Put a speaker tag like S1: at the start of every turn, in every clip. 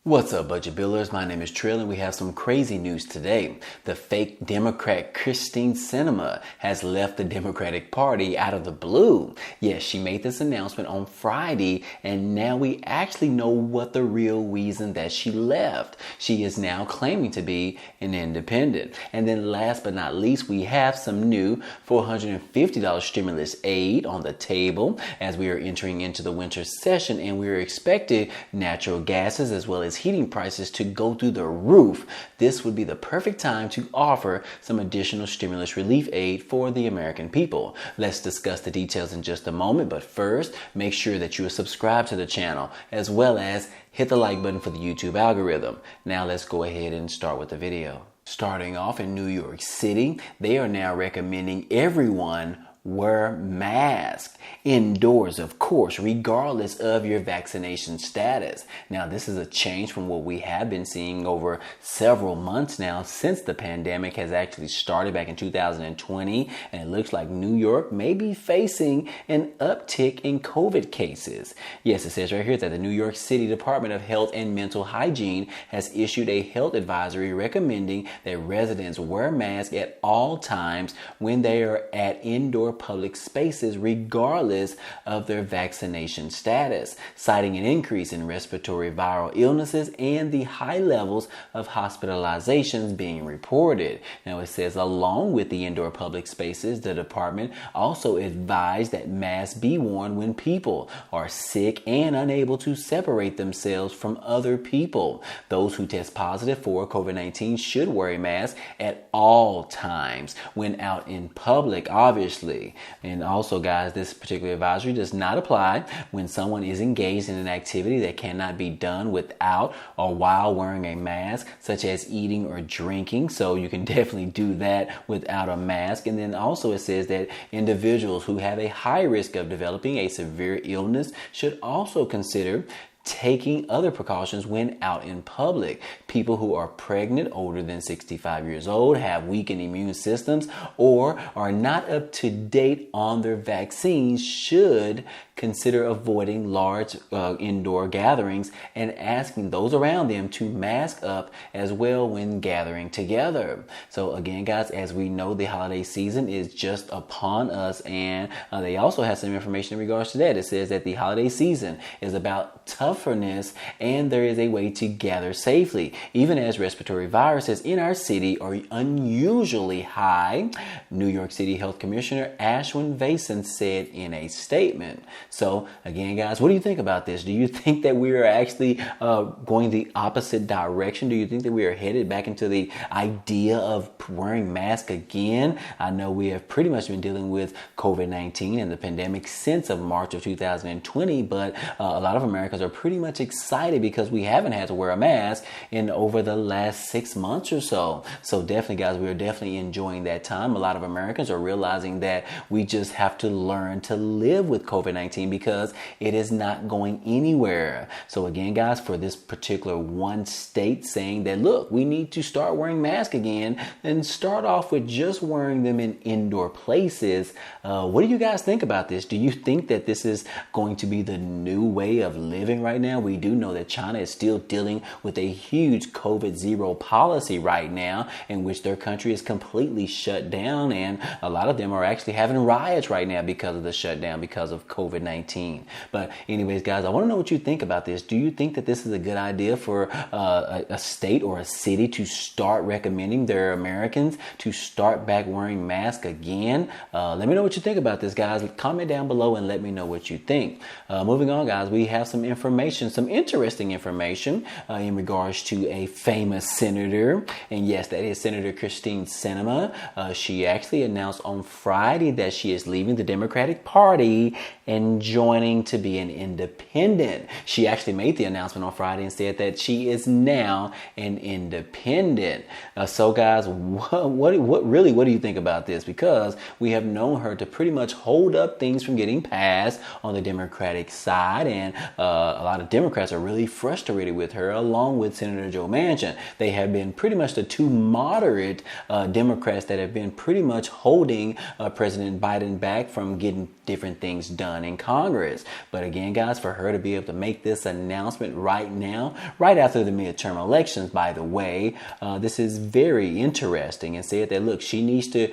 S1: What's up, Budget Builders? My name is Trill, and we have some crazy news today. The fake Democrat Kyrsten Sinema has left the Democratic Party out of the blue. Yes, she made this announcement on Friday, and now we actually know what the real reason that she left. She is now claiming to be an independent. And then last but not least, we have some new $450 stimulus aid on the table as we are entering into the winter session, and we are expecting natural gases as well as heating prices to go through the roof. This would be the perfect time to offer some additional stimulus relief aid for the American people. Let's discuss the details in just a moment, but first, make sure that you are subscribed to the channel as well as hit the like button for the YouTube algorithm. Now let's go ahead and start with the video. Starting off in New York City, they are now recommending everyone wear masks indoors, of course, regardless of your vaccination status. Now, this is a change from what we have been seeing over several months now since the pandemic has actually started back in 2020, and it looks like New York may be facing an uptick in COVID cases. Yes, it says right here that the New York City Department of Health and Mental Hygiene has issued a health advisory recommending that residents wear masks at all times when they are at indoor public spaces, regardless of their vaccination status, citing an increase in respiratory viral illnesses and the high levels of hospitalizations being reported. Now, it says along with the indoor public spaces, the department also advised that masks be worn when people are sick and unable to separate themselves from other people. Those who test positive for COVID-19 should wear a mask at all times when out in public, obviously. And also, guys, this particular advisory does not apply when someone is engaged in an activity that cannot be done without or while wearing a mask, such as eating or drinking. So you can definitely do that without a mask. And then also it says that individuals who have a high risk of developing a severe illness should also consider taking other precautions when out in public. People who are pregnant, older than 65 years old, have weakened immune systems, or are not up to date on their vaccines should consider avoiding large indoor gatherings and asking those around them to mask up as well when gathering together. So again, guys, as we know, the holiday season is just upon us, and they also have some information in regards to that. It says that the holiday season is about toughness, and there is a way to gather safely, even as respiratory viruses in our city are unusually high, New York City Health Commissioner Ashwin Vasan said in a statement. So again, guys, what do you think about this? Do you think that we are actually going the opposite direction? Do you think that we are headed back into the idea of wearing masks again? I know we have pretty much been dealing with COVID-19 and the pandemic since of March of 2020, but a lot of Americans are pretty much excited because we haven't had to wear a mask in over the last 6 months or so. So definitely, guys, we are definitely enjoying that time. A lot of Americans are realizing that we just have to learn to live with COVID-19 because it is not going anywhere. So again, guys, for this particular one state saying that, look, we need to start wearing masks again and start off with just wearing them in indoor places. What do you guys think about this? Do you think that this is going to be the new way of living right now? We do know that China is still dealing with a huge COVID-0 policy right now, in which their country is completely shut down, and a lot of them are actually having riots right now because of the shutdown, because of COVID-19. But anyways, guys, I want to know what you think about this. Do you think that this is a good idea for a state or a city to start recommending their Americans to start back wearing masks again? Let me know what you think about this, guys. Comment down below and let me know what you think. Moving on, guys, we have some information, some interesting information in regards to a famous senator. And yes, that is Senator Kyrsten Sinema. She actually announced on Friday that she is leaving the Democratic Party and joining to be an independent. She actually made the announcement on Friday and said that she is now an independent. So guys, what do you think about this? Because we have known her to pretty much hold up things from getting passed on the Democratic side, and a lot of Democrats are really frustrated with her, along with Senator Joe Manchin. They have been pretty much the two moderate Democrats that have been pretty much holding President Biden back from getting different things done in Congress. But again, guys, for her to be able to make this announcement right now, right after the midterm elections, by the way, this is very interesting, and said that, look, she needs to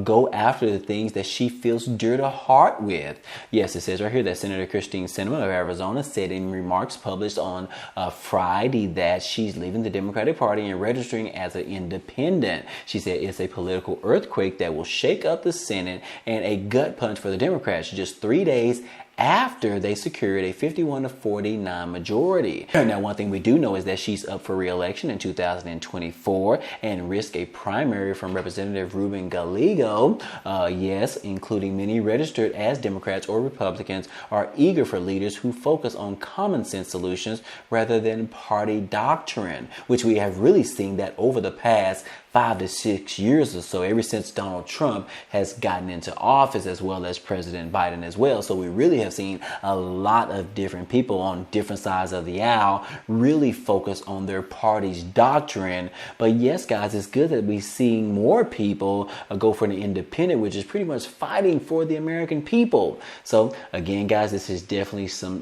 S1: go after the things that she feels dear to heart with. Yes, it says right here that Senator Christine Sinema of Arizona said in remarks published on Friday that she's leaving the Democratic Party and registering as an independent. She said it's a political earthquake that will shake up the Senate and a gut punch for the Democrats just 3 days after they secured a 51-49 majority. Now, one thing we do know is that she's up for re-election in 2024 and risk a primary from Representative Ruben Gallego. Yes, including many registered as Democrats or Republicans are eager for leaders who focus on common sense solutions rather than party doctrine, which we have really seen that over the past 5 to 6 years or so, ever since Donald Trump has gotten into office, as well as President Biden as well. So we really have seen a lot of different people on different sides of the aisle really focus on their party's doctrine. But yes, guys, it's good that we're seeing more people go for an independent, which is pretty much fighting for the American people. So again, guys, this is definitely some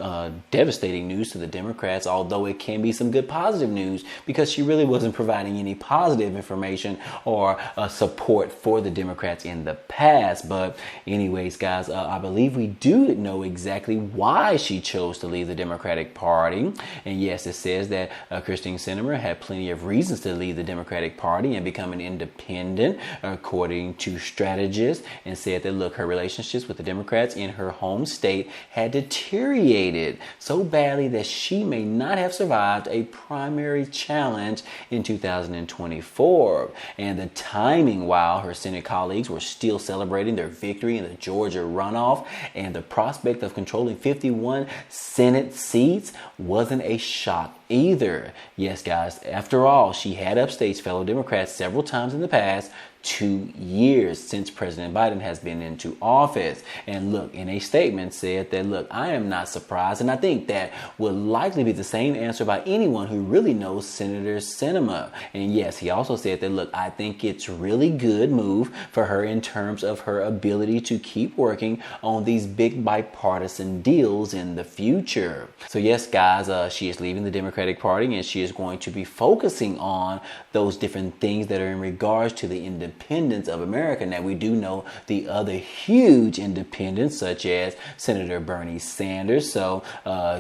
S1: devastating news to the Democrats, although it can be some good positive news because she really wasn't providing any positive information or support for the Democrats in the past. But anyways, guys, I believe we do know exactly why she chose to leave the Democratic Party. And yes, it says that Christine Sinema had plenty of reasons to leave the Democratic Party and become an independent, according to strategists, and said that, look, her relationships with the Democrats in her home state had deteriorated so badly that she may not have survived a primary challenge in 2024. And the timing, while her Senate colleagues were still celebrating their victory in the Georgia runoff and the prospect of controlling 51 Senate seats, wasn't a shock either. Yes, guys, after all, she had upstaged fellow Democrats several times in the past 2 years since President Biden has been into office. And look, in a statement said that, look, I am not surprised. And I think that would likely be the same answer by anyone who really knows Senator Sinema. And yes, he also said that, look, I think it's really good move for her in terms of her ability to keep working on these big bipartisan deals in the future. So yes, guys, she is leaving the Democratic Party and she is going to be focusing on those different things that are in regards to the independence of America. Now, we do know the other huge independents, such as Senator Bernie Sanders. So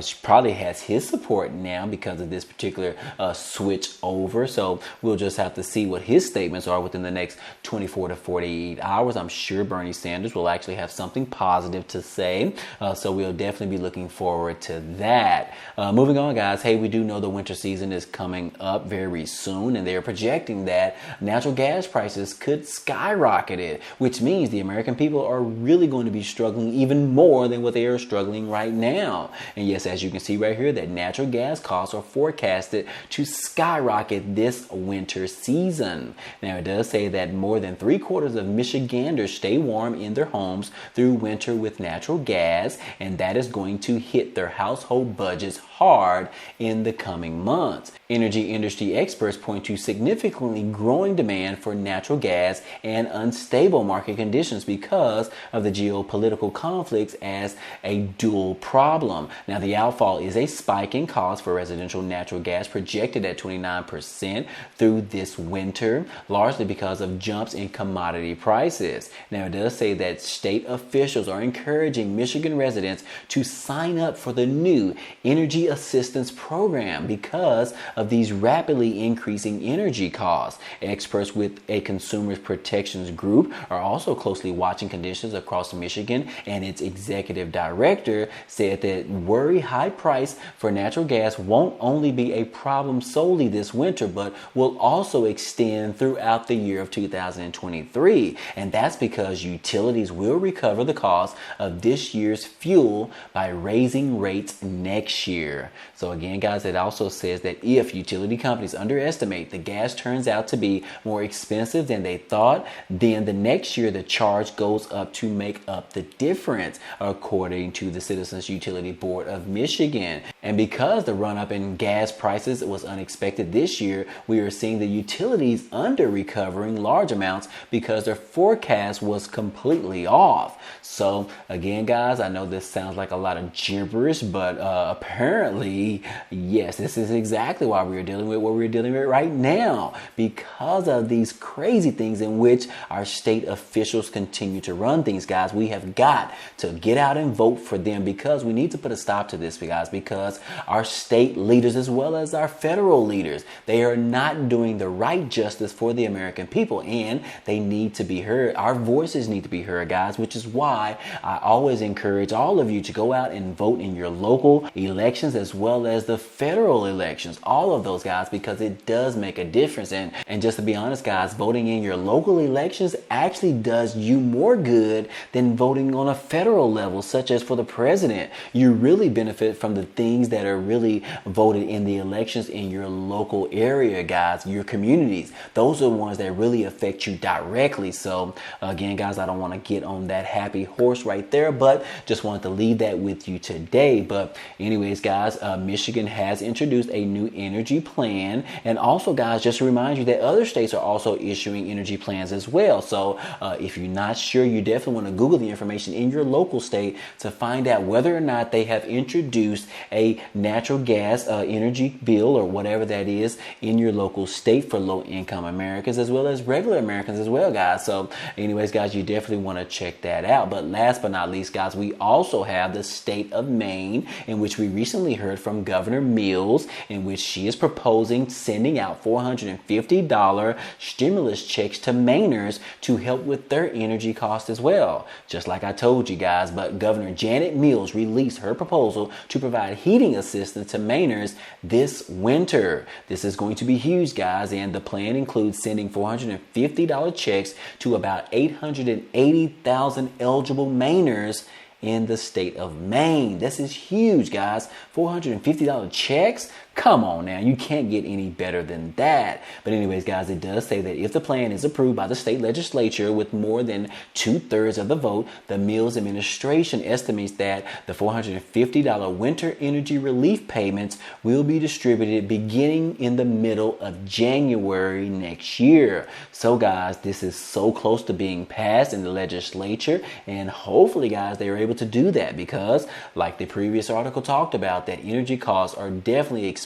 S1: she probably has his support now because of this particular switch over. So we'll just have to see what his statements are within the next 24 to 48 hours. I'm sure Bernie Sanders will actually have something positive to say. So we'll definitely be looking forward to that. Moving on, guys. Hey, we do know the winter season is coming up very soon, and they're projecting that natural gas prices could skyrocket it, which means the American people are really going to be struggling even more than what they are struggling right now. And yes, as you can see right here, that natural gas costs are forecasted to skyrocket this winter season. Now, it does say that more than 3/4 of Michiganders stay warm in their homes through winter with natural gas, and that is going to hit their household budgets hard in the coming months. Energy industry experts point to significantly growing demand for natural gas and unstable market conditions because of the geopolitical conflicts as a dual problem. Now, the outfall is a spike in cost for residential natural gas projected at 29% through this winter, largely because of jumps in commodity prices. Now, it does say that state officials are encouraging Michigan residents to sign up for the new Energy Assistance Program because of these rapidly increasing energy costs. Experts with a Consumer Protections Group are also closely watching conditions across Michigan, and its executive director said that worry high price for natural gas won't only be a problem solely this winter, but will also extend throughout the year of 2023. And that's because utilities will recover the cost of this year's fuel by raising rates next year. So again, guys, it also says that if utility companies underestimate the gas turns out to be more expensive than they thought, then the next year the charge goes up to make up the difference, according to the Citizens Utility Board of Michigan. And because the run up in gas prices was unexpected this year, we are seeing the utilities under recovering large amounts because their forecast was completely off. So again, guys, I know this sounds like a lot of gibberish, but apparently, yes, this is exactly why we are dealing with what we're dealing with right now, because of these crazy things in which our state officials continue to run things, guys. We have got to get out and vote for them, because we need to put a stop to this, guys, because our state leaders as well as our federal leaders, they are not doing the right justice for the American people, and they need to be heard. Our voices need to be heard, guys, which is why I always encourage all of you to go out and vote in your local elections as well as the federal elections, all of those, guys, because it does make a difference. And just to be honest, guys, voting in your local elections actually does you more good than voting on a federal level, such as for the president. You really benefit from the things that are really voted in the elections in your local area, guys, your communities. Those are the ones that really affect you directly. So again, guys, I don't want to get on that happy horse right there, but just wanted to leave that with you today. But anyways, guys, Michigan has introduced a new energy plan. And also, guys, just to remind you that other states are also issuing energy plans as well. So if you're not sure, you definitely want to Google the information in your local state to find out whether or not they have introduced a natural gas energy bill or whatever that is in your local state for low-income Americans as well as regular Americans as well, guys. So anyways, guys, you definitely want to check that out. But last but not least, guys, we also have the state of Maine, in which we recently heard from Governor Mills, in which she is proposing sending out $450 stimulus checks to Mainers to help with their energy costs as well. Just like I told you guys, but Governor Janet Mills released her proposal to provide heating assistance to Mainers this winter. This is going to be huge, guys, and the plan includes sending $450 checks to about 880,000 eligible Mainers in the state of Maine. This is huge, guys. $450 checks? Come on now, you can't get any better than that. But anyways, guys, it does say that if the plan is approved by the state legislature with more than 2/3 of the vote, the Mills administration estimates that the $450 winter energy relief payments will be distributed beginning in the middle of January next year. So guys, this is so close to being passed in the legislature, and hopefully, guys, they are able to do that, because like the previous article talked about, that energy costs are definitely expected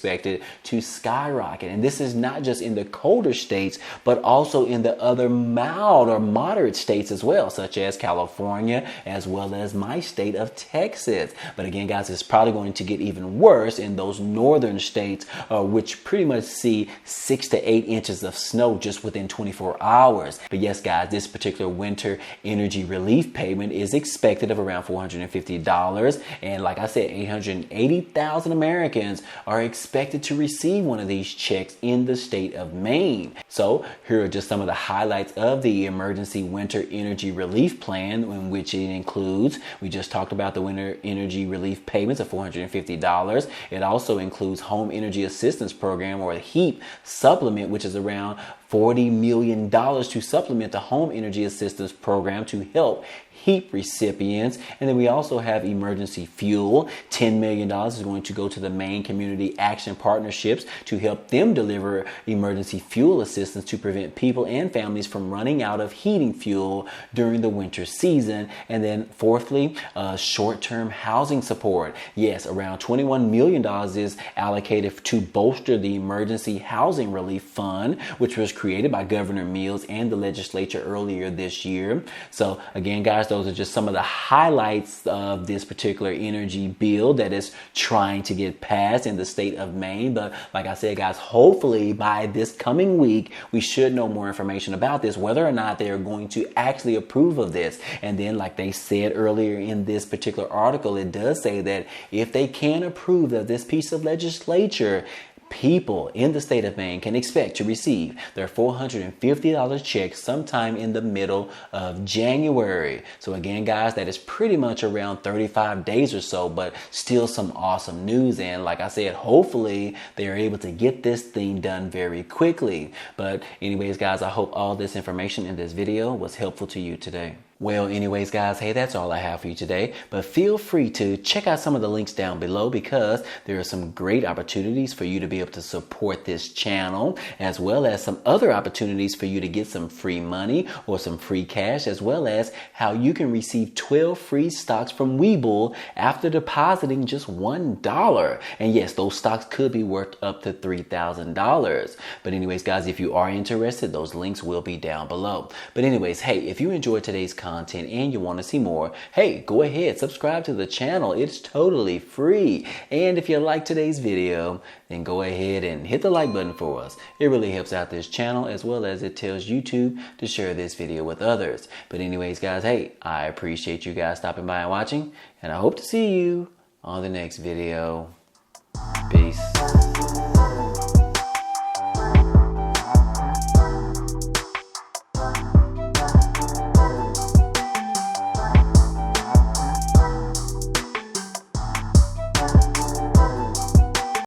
S1: to skyrocket. And this is not just in the colder states, but also in the other mild or moderate states as well, such as California, as well as my state of Texas. But again, guys, it's probably going to get even worse in those northern states, which pretty much see 6 to 8 inches of snow just within 24 hours. But yes, guys, this particular winter energy relief payment is expected of around $450. And like I said, 880,000 Americans are expected to receive one of these checks in the state of Maine. So here are just some of the highlights of the emergency winter energy relief plan, in which it includes, we just talked about the winter energy relief payments of $450. It also includes home energy assistance program, or the HEAP supplement, which is around $40 million to supplement the home energy assistance program to help HEAP recipients. And then we also have emergency fuel. $10 million is going to go to the Maine Community Action Partnerships to help them deliver emergency fuel assistance to prevent people and families from running out of heating fuel during the winter season. And then fourthly, short-term housing support. Yes, around $21 million is allocated to bolster the Emergency Housing Relief Fund, which was created by Governor Mills and the legislature earlier this year. So again, guys, those are just some of the highlights of this particular energy bill that is trying to get passed in the state of Maine. But like I said, guys, hopefully by this coming week, we should know more information about this, whether or not they are going to actually approve of this. And then, like they said earlier in this particular article, it does say that if they can approve of this piece of legislature, people in the state of Maine can expect to receive their $450 check sometime in the middle of January. So again, guys, that is pretty much around 35 days or so, but still some awesome news. And like I said, hopefully they are able to get this thing done very quickly. But anyways, guys, I hope all this information in this video was helpful to you today. Well, anyways, guys, hey, that's all I have for you today. But feel free to check out some of the links down below because there are some great opportunities for you to be able to support this channel, as well as some other opportunities for you to get some free money or some free cash, as well as how you can receive 12 free stocks from Webull after depositing just $1. And yes, those stocks could be worth up to $3,000. But anyways, guys, if you are interested, those links will be down below. But anyways, hey, if you enjoyed today's content and you want to see more, hey, go ahead, subscribe to the channel. It's totally free. And if you like today's video, then go ahead and hit the like button for us. It really helps out this channel, as well as it tells YouTube to share this video with others. But anyways, guys, hey, I appreciate you guys stopping by and watching, and I hope to see you on the next video. Peace.